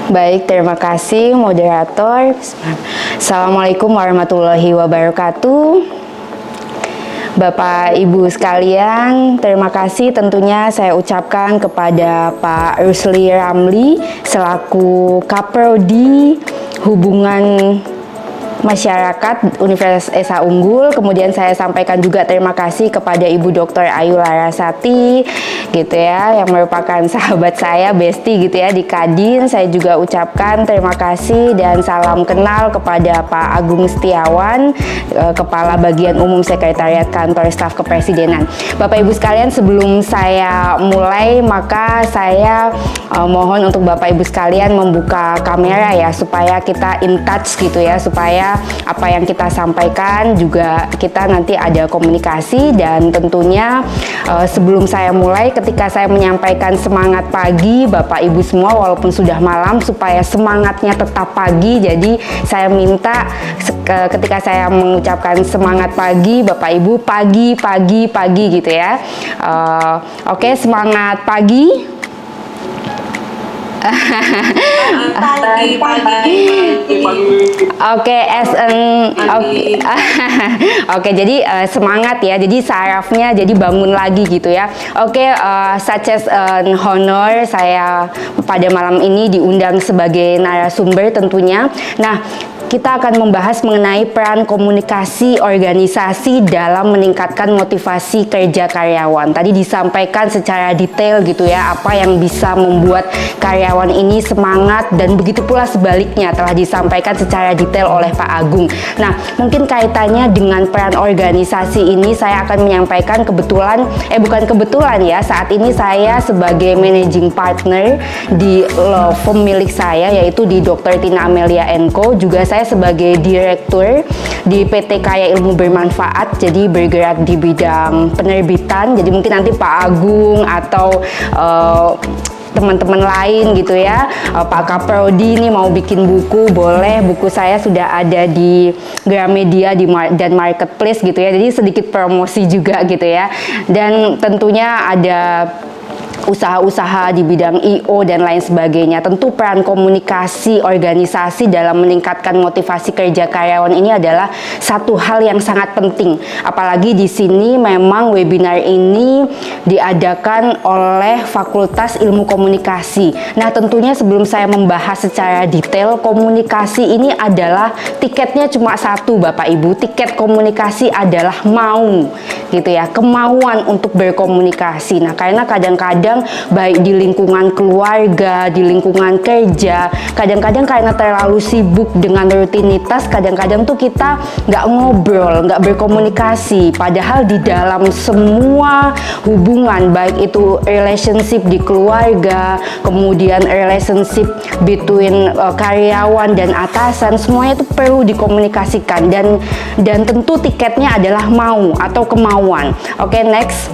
Baik, terima kasih moderator. Assalamualaikum warahmatullahi wabarakatuh. Bapak Ibu sekalian, terima kasih tentunya saya ucapkan kepada Pak Rusli Ramli selaku Kaprodi Hubungan Masyarakat Universitas Esa Unggul. Kemudian saya sampaikan juga terima kasih kepada Ibu Dr. Ayu Larasati gitu ya, yang merupakan sahabat saya, bestie gitu ya di Kadin. Saya juga ucapkan terima kasih dan salam kenal kepada Pak Agung Setiawan, Kepala Bagian Umum Sekretariat Kantor Staf Kepresidenan. Bapak Ibu sekalian, sebelum saya mulai maka saya mohon untuk Bapak Ibu sekalian membuka kamera ya, supaya kita in touch gitu ya, supaya apa yang kita sampaikan juga kita nanti ada komunikasi. Dan tentunya sebelum saya mulai, ketika saya menyampaikan semangat pagi Bapak Ibu semua walaupun sudah malam, supaya semangatnya tetap pagi, jadi saya minta ketika saya mengucapkan semangat pagi Bapak Ibu pagi gitu ya. Oke, semangat pagi. Oke, oke, jadi semangat ya. Jadi sarafnya jadi bangun lagi gitu ya. Oke, such as honor saya pada malam ini diundang sebagai narasumber tentunya. Nah, kita akan membahas mengenai peran komunikasi organisasi dalam meningkatkan motivasi kerja karyawan. Tadi disampaikan secara detail gitu ya, apa yang bisa membuat karyawan ini semangat, dan begitu pula sebaliknya telah disampaikan secara detail oleh Pak Agung. Nah, mungkin kaitannya dengan peran organisasi ini saya akan menyampaikan bukan kebetulan ya, saat ini saya sebagai managing partner di law firm milik saya, yaitu di Dr. Tina Amelia & Co. Juga saya sebagai direktur di PT Kaya Ilmu Bermanfaat, jadi bergerak di bidang penerbitan. Jadi mungkin nanti Pak Agung atau teman-teman lain gitu ya, Pak Kaprodi ini mau bikin buku, boleh. Buku saya sudah ada di Gramedia dan Marketplace gitu ya, jadi sedikit promosi juga gitu ya. Dan tentunya ada usaha-usaha di bidang I.O. dan lain sebagainya. Tentu peran komunikasi organisasi dalam meningkatkan motivasi kerja karyawan ini adalah satu hal yang sangat penting. Apalagi di sini memang webinar ini diadakan oleh Fakultas Ilmu Komunikasi. Nah, tentunya sebelum saya membahas secara detail, komunikasi ini adalah tiketnya cuma satu Bapak Ibu. Tiket komunikasi adalah mau gitu ya, kemauan untuk berkomunikasi. Nah, karena kadang-kadang baik di lingkungan keluarga, di lingkungan kerja, kadang-kadang karena terlalu sibuk dengan rutinitas, kadang-kadang tuh kita nggak ngobrol, nggak berkomunikasi. Padahal di dalam semua hubungan, baik itu relationship di keluarga, kemudian relationship between karyawan dan atasan, semuanya itu perlu dikomunikasikan, dan tentu tiketnya adalah mau atau kemauan. Oke, next.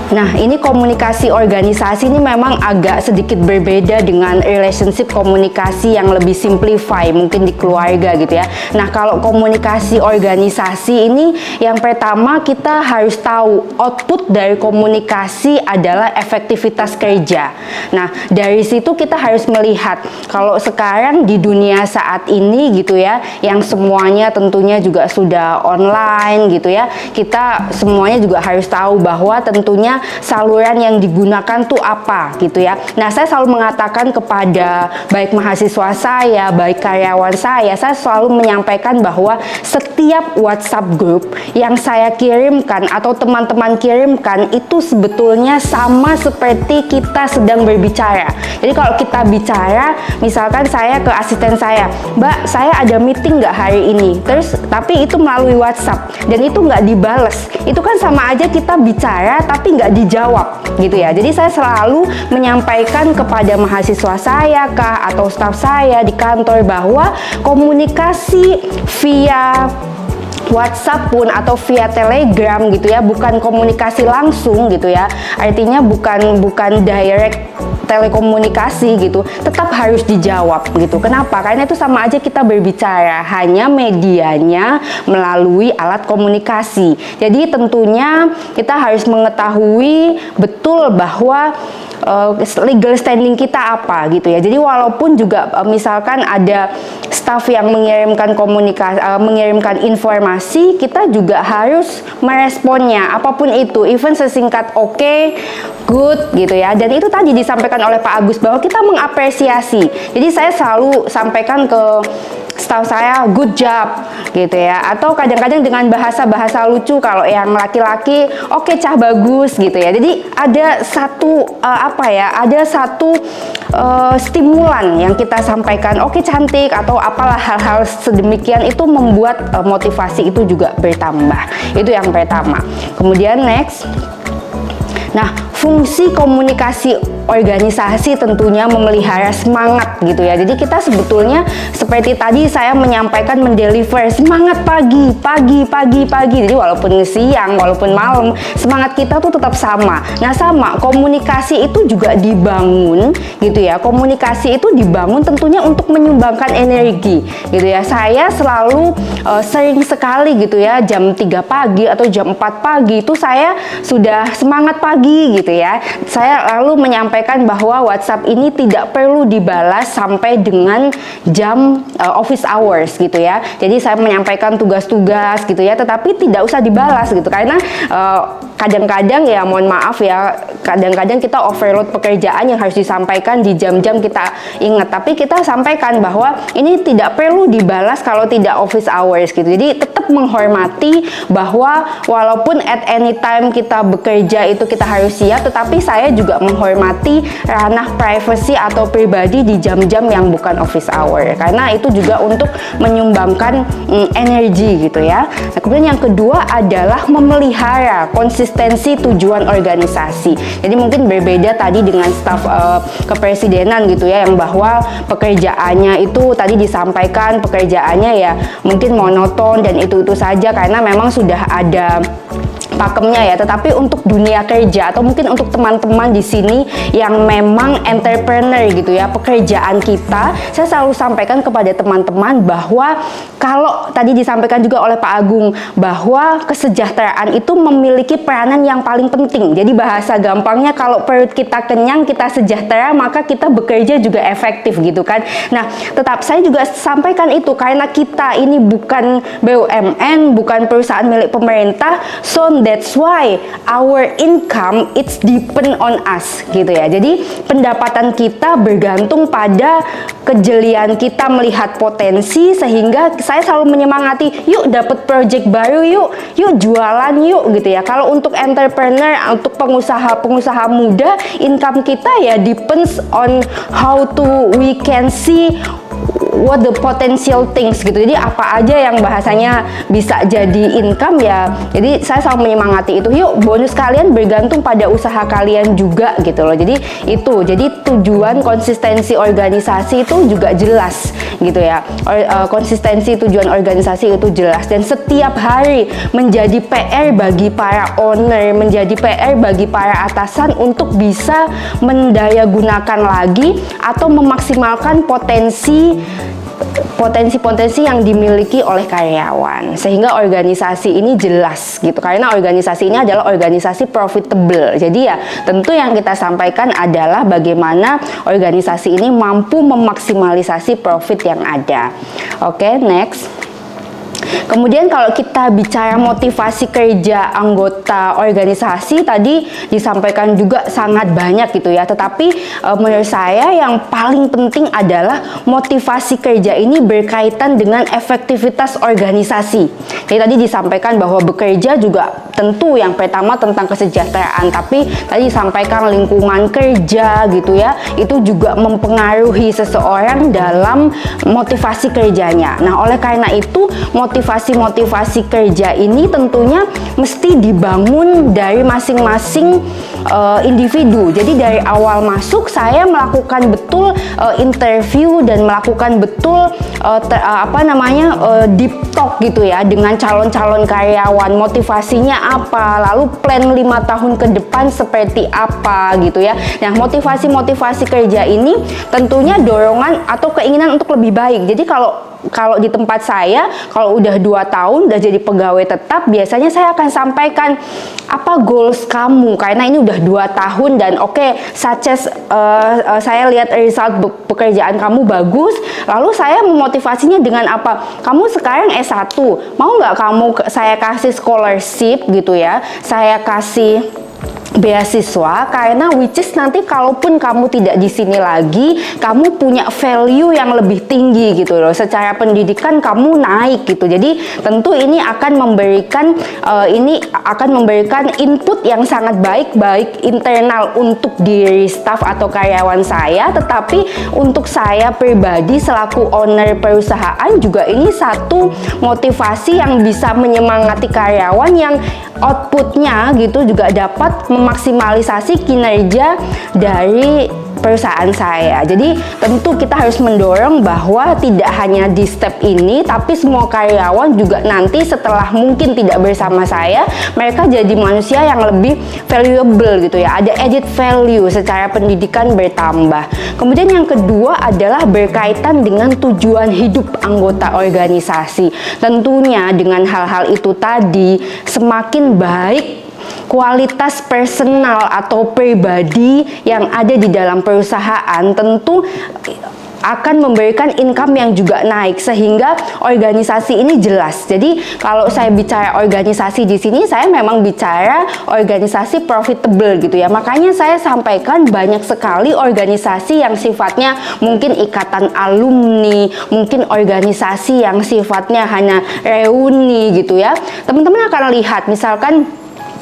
Nah, ini komunikasi organisasi ini memang agak sedikit berbeda dengan relationship komunikasi yang lebih simplify, mungkin di keluarga gitu ya. Nah, kalau komunikasi organisasi ini, yang pertama kita harus tahu output dari komunikasi adalah efektivitas kerja. Nah, dari situ kita harus melihat, kalau sekarang di dunia saat ini gitu ya, yang semuanya tentunya juga sudah online gitu ya, kita semuanya juga harus tahu bahwa tentunya saluran yang digunakan tuh apa gitu ya. Nah, saya selalu mengatakan kepada baik mahasiswa saya, baik karyawan saya selalu menyampaikan bahwa setiap WhatsApp group yang saya kirimkan atau teman-teman kirimkan itu sebetulnya sama seperti kita sedang berbicara. Jadi kalau kita bicara, misalkan saya ke asisten saya, Mbak, saya ada meeting nggak hari ini? Terus tapi itu melalui WhatsApp dan itu nggak dibales, itu kan sama aja kita bicara tapi nggak dijawab gitu ya. Jadi saya selalu menyampaikan kepada mahasiswa saya kah atau staf saya di kantor bahwa komunikasi via WhatsApp pun atau via Telegram gitu ya, bukan komunikasi langsung gitu ya. Artinya bukan direct telekomunikasi gitu, tetap harus dijawab gitu. Kenapa? Karena itu sama aja kita berbicara, hanya medianya melalui alat komunikasi. Jadi tentunya kita harus mengetahui betul bahwa legal standing kita apa gitu ya. Jadi walaupun juga misalkan ada staff yang mengirimkan mengirimkan informasi, kita juga harus meresponnya apapun itu, even sesingkat oke, good gitu ya. Dan itu tadi disampaikan oleh Pak Agus bahwa kita mengapresiasi. Jadi saya selalu sampaikan ke staff saya good job gitu ya, atau kadang-kadang dengan bahasa-bahasa lucu kalau yang laki-laki oke cah bagus gitu ya. Jadi ada satu ada satu stimulan yang kita sampaikan, oke cantik atau apalah, hal-hal sedemikian itu membuat motivasi itu juga bertambah. Itu yang pertama. Kemudian next, nah, fungsi komunikasi organisasi tentunya memelihara semangat gitu ya. Jadi kita sebetulnya seperti tadi saya menyampaikan, mendeliver semangat pagi. Jadi walaupun siang, walaupun malam, semangat kita tuh tetap sama. Nah, sama komunikasi itu juga dibangun gitu ya. Komunikasi itu dibangun tentunya untuk menyumbangkan energi gitu ya. Saya selalu sering sekali gitu ya, jam 3 pagi atau jam 4 pagi itu saya sudah semangat pagi gitu ya. Saya lalu menyampaikan bahwa WhatsApp ini tidak perlu dibalas sampai dengan jam office hours gitu ya. Jadi saya menyampaikan tugas-tugas gitu ya, tetapi tidak usah dibalas gitu, karena kadang-kadang ya mohon maaf ya, kadang-kadang kita overload pekerjaan yang harus disampaikan di jam-jam kita ingat, tapi kita sampaikan bahwa ini tidak perlu dibalas kalau tidak office hours gitu. Jadi tetap menghormati bahwa walaupun at any time kita bekerja itu kita harus siap, tetapi saya juga menghormati ranah privacy atau pribadi di jam-jam yang bukan office hour, karena itu juga untuk menyumbangkan energi gitu ya. Nah, kemudian yang kedua adalah memelihara konsistensi tujuan organisasi. Jadi mungkin berbeda tadi dengan staf kepresidenan gitu ya, yang bahwa pekerjaannya itu tadi disampaikan pekerjaannya ya mungkin monoton dan itu saja karena memang sudah ada pakemnya ya. Tetapi untuk dunia kerja atau mungkin untuk teman-teman di sini yang memang entrepreneur gitu ya, pekerjaan kita, saya selalu sampaikan kepada teman-teman bahwa kalau tadi disampaikan juga oleh Pak Agung bahwa kesejahteraan itu memiliki peranan yang paling penting. Jadi bahasa gampangnya kalau perut kita kenyang, kita sejahtera, maka kita bekerja juga efektif gitu kan. Nah, tetap saya juga sampaikan itu karena kita ini bukan BUMN, bukan perusahaan milik pemerintah, so that's why our income it's depend on us gitu ya. Jadi pendapatan kita bergantung pada kejelian kita melihat potensi, sehingga saya selalu menyemangati, yuk dapat project baru, yuk jualan yuk gitu ya. Kalau untuk entrepreneur, untuk pengusaha muda, income kita ya depends on how to we can see what the potential things gitu. Jadi apa aja yang bahasanya bisa jadi income ya. Jadi saya selalu menyemangati itu. Yuk bonus kalian bergantung pada usaha kalian juga gitu loh. Jadi itu. Jadi tujuan konsistensi organisasi itu juga jelas gitu ya. Konsistensi tujuan organisasi itu jelas, dan setiap hari menjadi PR bagi para owner, menjadi PR bagi para atasan untuk bisa mendayagunakan lagi atau memaksimalkan potensi yang dimiliki oleh karyawan, sehingga organisasi ini jelas gitu, karena organisasi ini adalah organisasi profitable. Jadi ya tentu yang kita sampaikan adalah bagaimana organisasi ini mampu memaksimalisasi profit yang ada. Oke, next. Kemudian kalau kita bicara motivasi kerja anggota organisasi, tadi disampaikan juga sangat banyak gitu ya. Tetapi menurut saya yang paling penting adalah motivasi kerja ini berkaitan dengan efektivitas organisasi. Jadi tadi disampaikan bahwa bekerja juga tentu yang pertama tentang kesejahteraan, tapi tadi disampaikan lingkungan kerja gitu ya, itu juga mempengaruhi seseorang dalam motivasi kerjanya. Nah, oleh karena itu motivasi kerja ini tentunya mesti dibangun dari masing-masing individu. Jadi dari awal masuk saya melakukan betul interview dan melakukan betul deep talk gitu ya dengan calon-calon karyawan, motivasinya apa, lalu plan 5 tahun ke depan seperti apa gitu ya. Nah, motivasi kerja ini tentunya dorongan atau keinginan untuk lebih baik. Jadi kalau di tempat saya, kalau udah 2 tahun udah jadi pegawai tetap, biasanya saya akan sampaikan apa goals kamu, karena ini udah 2 tahun dan such as saya lihat result pekerjaan kamu bagus, lalu saya memotivasinya dengan apa, kamu sekarang S1, mau nggak saya kasih scholarship gitu ya, saya kasih beasiswa, karena which is nanti kalaupun kamu tidak di sini lagi, kamu punya value yang lebih tinggi gitu loh, secara pendidikan kamu naik gitu. Jadi tentu ini akan memberikan input yang sangat baik internal untuk diri staff atau karyawan saya, tetapi untuk saya pribadi selaku owner perusahaan juga ini satu motivasi yang bisa menyemangati karyawan yang outputnya gitu juga dapat memaksimalisasi kinerja dari perusahaan saya. Jadi tentu kita harus mendorong bahwa tidak hanya di step ini, tapi semua karyawan juga nanti setelah mungkin tidak bersama saya, mereka jadi manusia yang lebih valuable gitu ya, ada added value secara pendidikan bertambah. Kemudian yang kedua adalah berkaitan dengan tujuan hidup anggota organisasi. Tentunya dengan hal-hal itu tadi, semakin baik kualitas personal atau pribadi yang ada di dalam perusahaan, tentu akan memberikan income yang juga naik sehingga organisasi ini jelas. Jadi kalau saya bicara organisasi di sini, saya memang bicara organisasi profitable gitu ya. Makanya saya sampaikan banyak sekali organisasi yang sifatnya mungkin ikatan alumni, mungkin organisasi yang sifatnya hanya reuni gitu ya. Teman-teman akan lihat misalkan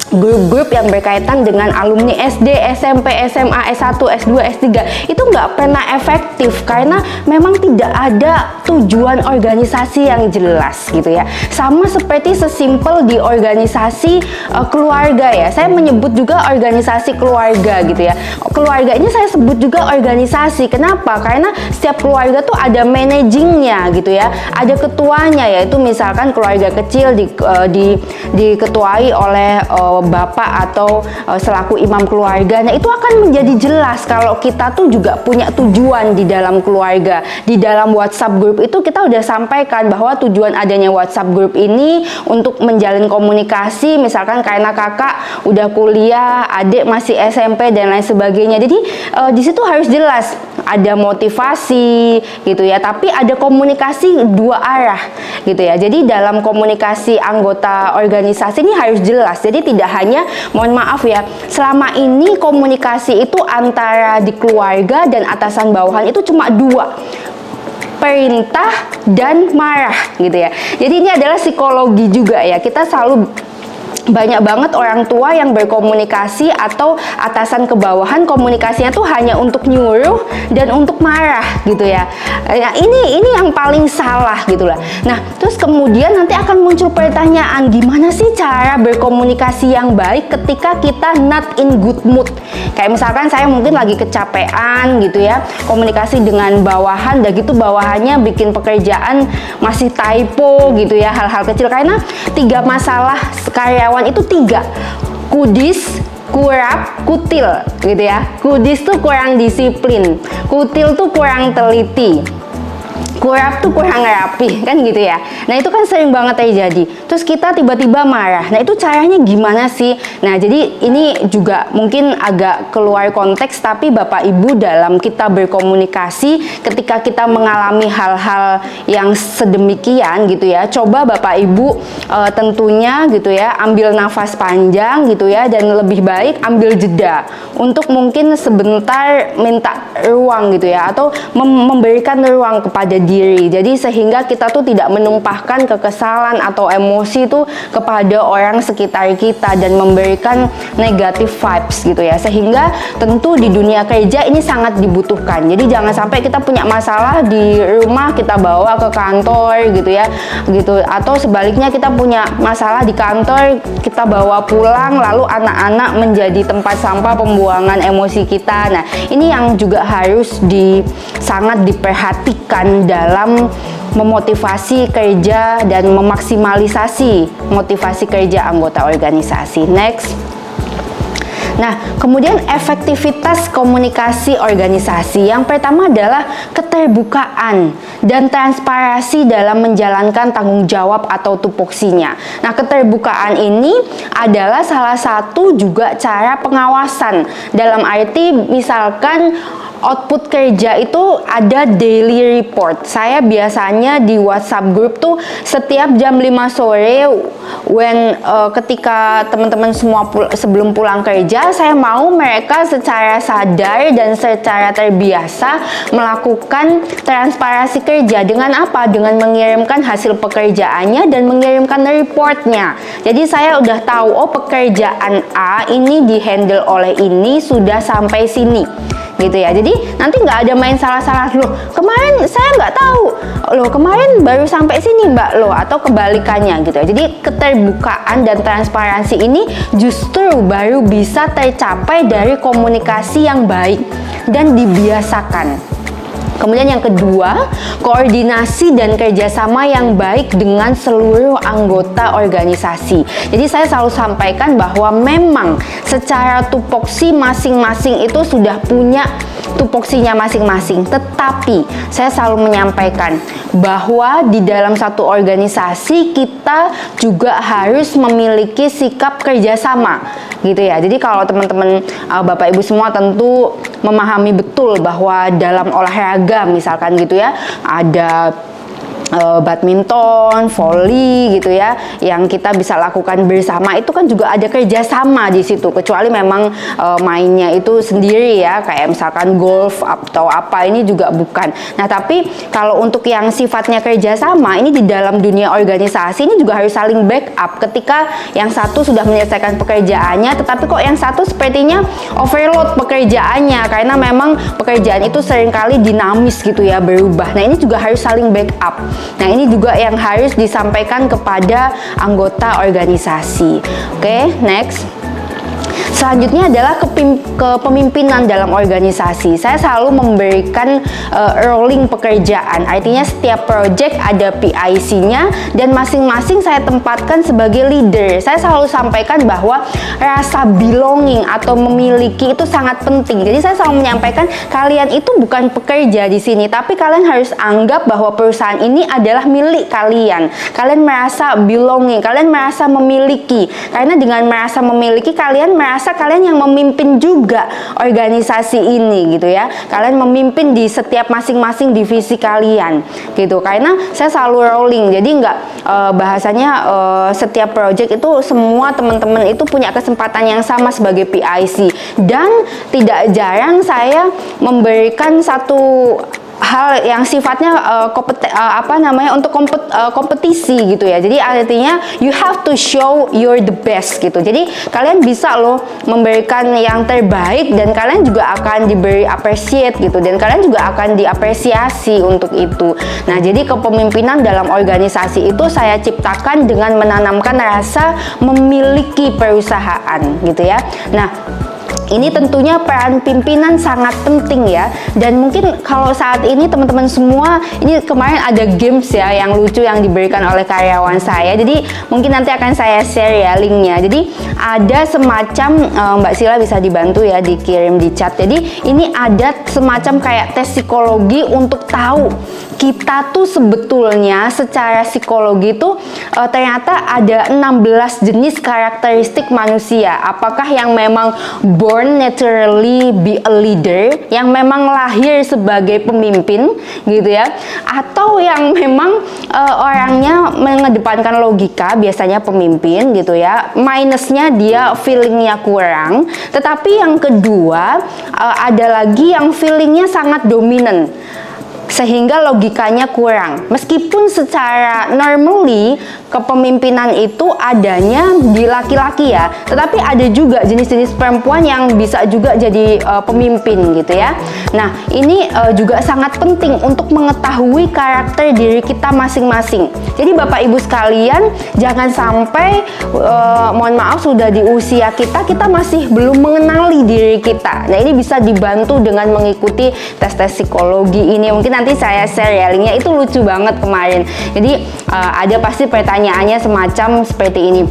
grup-grup yang berkaitan dengan alumni SD, SMP, SMA, S1, S2, S3 itu nggak pernah efektif karena memang tidak ada tujuan organisasi yang jelas gitu ya. Sama seperti sesimpel di organisasi keluarga ya, saya menyebut juga organisasi keluarga gitu ya. Keluarga ini saya sebut juga organisasi. Kenapa? Karena setiap keluarga tuh ada managingnya gitu ya, ada ketuanya, yaitu misalkan keluarga kecil diketuai oleh bapak atau selaku imam keluarga. Nah, itu akan menjadi jelas kalau kita tuh juga punya tujuan di dalam keluarga. Di dalam WhatsApp group itu kita udah sampaikan bahwa tujuan adanya WhatsApp group ini untuk menjalin komunikasi, misalkan karena kakak udah kuliah, adik masih SMP dan lain sebagainya. Jadi di situ harus jelas ada motivasi gitu ya, tapi ada komunikasi 2 arah gitu ya. Jadi dalam komunikasi anggota organisasi ini harus jelas. Jadi tidak hanya, mohon maaf ya, selama ini komunikasi itu antara di keluarga dan atasan bawahan itu cuma 2, perintah dan marah gitu ya. Jadi ini adalah psikologi juga ya, kita selalu banyak banget orang tua yang berkomunikasi atau atasan ke bawahan komunikasinya tuh hanya untuk nyuruh dan untuk marah gitu ya. Nah, ini yang paling salah gitu lah. Nah, terus kemudian nanti akan muncul pertanyaan, gimana sih cara berkomunikasi yang baik ketika kita not in good mood? Kayak misalkan saya mungkin lagi kecapean gitu ya, komunikasi dengan bawahan, dan gitu bawahannya bikin pekerjaan masih typo gitu ya, hal-hal kecil. Karena 3 masalah karyawan itu 3, kudis, kurap, kutil gitu ya. Kudis tuh kurang disiplin, kutil tuh kurang teliti, kurap tuh kurang rapi kan gitu ya. Nah, itu kan sering banget terjadi. Terus kita tiba-tiba marah. Nah, itu caranya gimana sih? Nah, jadi ini juga mungkin agak keluar konteks, tapi Bapak Ibu dalam kita berkomunikasi ketika kita mengalami hal-hal yang sedemikian gitu ya, coba Bapak Ibu tentunya gitu ya, ambil nafas panjang gitu ya, dan lebih baik ambil jeda untuk mungkin sebentar minta ruang gitu ya, atau memberikan ruang kepada diri. Jadi sehingga kita tuh tidak menumpahkan kekesalan atau emosi itu kepada orang sekitar kita dan memberikan negative vibes gitu ya. Sehingga tentu di dunia kerja ini sangat dibutuhkan. Jadi jangan sampai kita punya masalah di rumah kita bawa ke kantor gitu ya, gitu. Atau sebaliknya kita punya masalah di kantor kita bawa pulang, lalu anak-anak menjadi tempat sampah pembuangan emosi kita. Nah, ini yang juga harus sangat diperhatikan dalam memotivasi kerja dan memaksimalisasi motivasi kerja anggota organisasi. Next. Nah, kemudian efektivitas komunikasi organisasi. Yang pertama adalah keterbukaan dan transparansi dalam menjalankan tanggung jawab atau tupoksinya. Nah, keterbukaan ini adalah salah satu juga cara pengawasan. Dalam arti misalkan output kerja itu ada daily report. Saya biasanya di WhatsApp group tuh setiap jam 5 sore ketika teman-teman semua sebelum pulang kerja, saya mau mereka secara sadar dan secara terbiasa melakukan transparansi kerja. Dengan apa? Dengan mengirimkan hasil pekerjaannya dan mengirimkan reportnya. Jadi saya udah tahu, oh pekerjaan A ini dihandle oleh ini sudah sampai sini. Gitu ya, jadi nanti nggak ada main salah-salah, loh kemarin saya nggak tahu, loh kemarin baru sampai sini mbak, loh atau kebalikannya gitu ya. Jadi keterbukaan dan transparansi ini justru baru bisa tercapai dari komunikasi yang baik dan dibiasakan. Kemudian yang kedua, koordinasi dan kerjasama yang baik dengan seluruh anggota organisasi. Jadi saya selalu sampaikan bahwa memang secara tupoksi masing-masing itu sudah punya tupoksinya masing-masing. Tetapi saya selalu menyampaikan bahwa di dalam satu organisasi kita juga harus memiliki sikap kerjasama gitu ya. Jadi kalau teman-teman Bapak Ibu semua tentu memahami betul bahwa dalam olahraga misalkan gitu ya, ada badminton, volley gitu ya, yang kita bisa lakukan bersama, itu kan juga ada kerjasama di situ. Kecuali memang mainnya itu sendiri ya, kayak misalkan golf atau apa, ini juga bukan. Nah, tapi kalau untuk yang sifatnya kerjasama, ini di dalam dunia organisasi ini juga harus saling backup. Ketika yang satu sudah menyelesaikan pekerjaannya, tetapi kok yang satu sepertinya overload pekerjaannya, karena memang pekerjaan itu seringkali dinamis gitu ya, berubah. Nah, ini juga harus saling backup. Nah, ini juga yang harus disampaikan kepada anggota organisasi. Oke, next. Selanjutnya adalah kepemimpinan dalam organisasi. Saya selalu memberikan rolling pekerjaan. Artinya setiap project ada PIC-nya dan masing-masing saya tempatkan sebagai leader. Saya selalu sampaikan bahwa rasa belonging atau memiliki itu sangat penting. Jadi saya selalu menyampaikan kalian itu bukan pekerja di sini, tapi kalian harus anggap bahwa perusahaan ini adalah milik kalian. Kalian merasa belonging, kalian merasa memiliki. Karena dengan merasa memiliki, kalian merasa kalian yang memimpin juga organisasi ini gitu ya. Kalian memimpin di setiap masing-masing divisi kalian gitu. Karena saya selalu rolling. Jadi bahasanya setiap project itu semua teman-teman itu punya kesempatan yang sama sebagai PIC. Dan tidak jarang saya memberikan satu hal yang sifatnya untuk kompetisi gitu ya. Jadi artinya you have to show you're the best gitu. Jadi kalian bisa loh memberikan yang terbaik dan kalian juga akan diberi appreciate gitu, dan kalian juga akan diapresiasi untuk itu. Nah, jadi kepemimpinan dalam organisasi itu saya ciptakan dengan menanamkan rasa memiliki perusahaan gitu ya. Nah, ini tentunya peran pimpinan sangat penting ya. Dan mungkin kalau saat ini teman-teman semua, ini kemarin ada games ya yang lucu yang diberikan oleh karyawan saya. Jadi mungkin nanti akan saya share ya linknya. Jadi ada semacam Mbak Sila bisa dibantu ya, dikirim di chat. Jadi ini ada semacam kayak tes psikologi untuk tahu kita tuh sebetulnya secara psikologi tuh ternyata ada 16 jenis karakteristik manusia. Apakah yang memang born naturally be a leader, yang memang lahir sebagai pemimpin gitu ya, atau yang memang orangnya mengedepankan logika, biasanya pemimpin gitu ya, minusnya dia feelingnya kurang. Tetapi yang kedua ada lagi yang feelingnya sangat dominan, sehingga logikanya kurang. Meskipun secara normally kepemimpinan itu adanya di laki-laki ya, tetapi ada juga jenis-jenis perempuan yang bisa juga jadi pemimpin gitu ya. Nah, ini juga sangat penting untuk mengetahui karakter diri kita masing-masing. Jadi Bapak Ibu sekalian, jangan sampai mohon maaf sudah di usia kita masih belum mengenali diri kita. Nah, ini bisa dibantu dengan mengikuti tes-tes psikologi ini. Mungkin nanti saya share ya linknya, itu lucu banget kemarin. Jadi ada pasti pertanyaannya semacam seperti ini.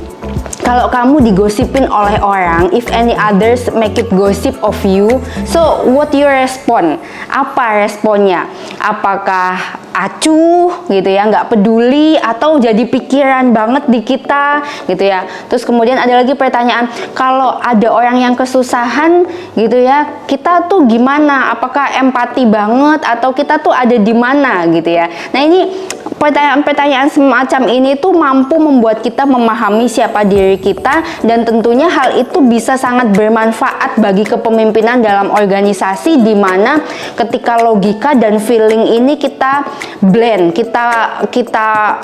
Kalau kamu digosipin oleh orang, if any others make it gossip of you, so what you respond? Apa responnya? Apakah acuh gitu ya, nggak peduli, atau jadi pikiran banget di kita gitu ya. Terus kemudian ada lagi pertanyaan, kalau ada orang yang kesusahan gitu ya, kita tuh gimana? Apakah empati banget atau kita tuh ada di mana gitu ya. Nah, ini pertanyaan-pertanyaan semacam ini tuh mampu membuat kita memahami siapa diri kita, dan tentunya hal itu bisa sangat bermanfaat bagi kepemimpinan dalam organisasi, di mana ketika logika dan feeling ini kita blend, kita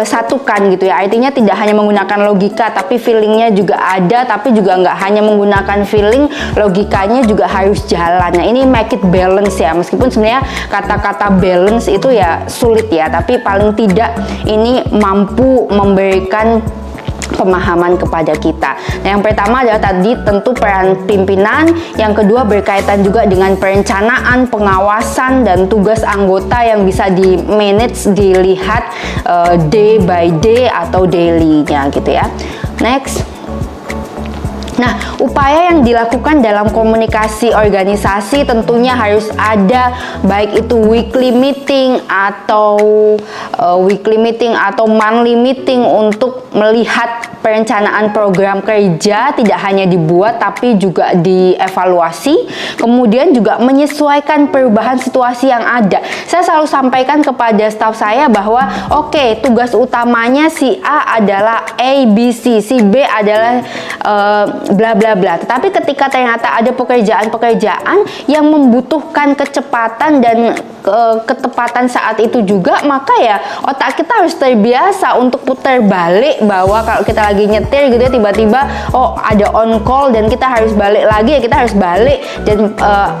satukan gitu ya. Artinya tidak hanya menggunakan logika, tapi feelingnya juga ada, tapi juga nggak hanya menggunakan feeling, logikanya juga harus jalan. Nah, ini make it balance ya. Meskipun sebenarnya kata-kata balance itu ya sulit ya, tapi paling tidak ini mampu memberikan pemahaman kepada kita. Nah, yang pertama adalah tadi tentu peran pimpinan, yang kedua berkaitan juga dengan perencanaan, pengawasan, dan tugas anggota yang bisa di manage, dilihat day by day atau daily-nya gitu ya. Next. Nah, upaya yang dilakukan dalam komunikasi organisasi tentunya harus ada, baik itu weekly meeting atau monthly meeting, untuk melihat perencanaan program kerja tidak hanya dibuat tapi juga dievaluasi, kemudian juga menyesuaikan perubahan situasi yang ada. Saya selalu sampaikan kepada staf saya bahwa oke, tugas utamanya si A adalah A, B, C, si B adalah bla bla bla. Tetapi ketika ternyata ada pekerjaan-pekerjaan yang membutuhkan kecepatan dan ketepatan saat itu juga, maka ya otak kita harus terbiasa untuk putar balik, bahwa kalau kita lagi nyetir gitu ya, tiba-tiba ada on call dan kita harus balik lagi, ya kita harus balik dan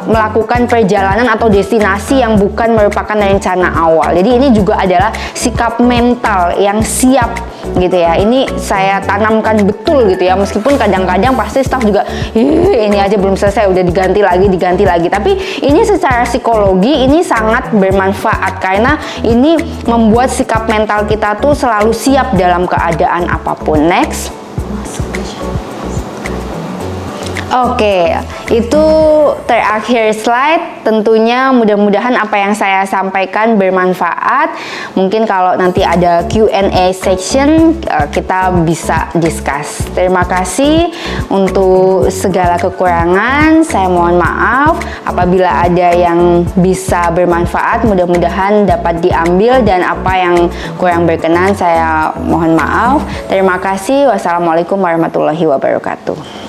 melakukan perjalanan atau destinasi yang bukan merupakan rencana awal. Jadi ini juga adalah sikap mental yang siap gitu ya. Ini saya tanamkan betul gitu ya, meskipun kadang-kadang pasti staf juga ini aja belum selesai udah diganti lagi, tapi ini secara psikologi ini sangat bermanfaat karena ini membuat sikap mental kita tuh selalu siap dalam keadaan apapun. Next. Oke, itu terakhir slide. Tentunya mudah-mudahan apa yang saya sampaikan bermanfaat. Mungkin kalau nanti ada Q&A section, kita bisa discuss. Terima kasih untuk segala kekurangan. Saya mohon maaf apabila ada yang bisa bermanfaat. Mudah-mudahan dapat diambil, dan apa yang kurang berkenan saya mohon maaf. Terima kasih. Wassalamualaikum warahmatullahi wabarakatuh.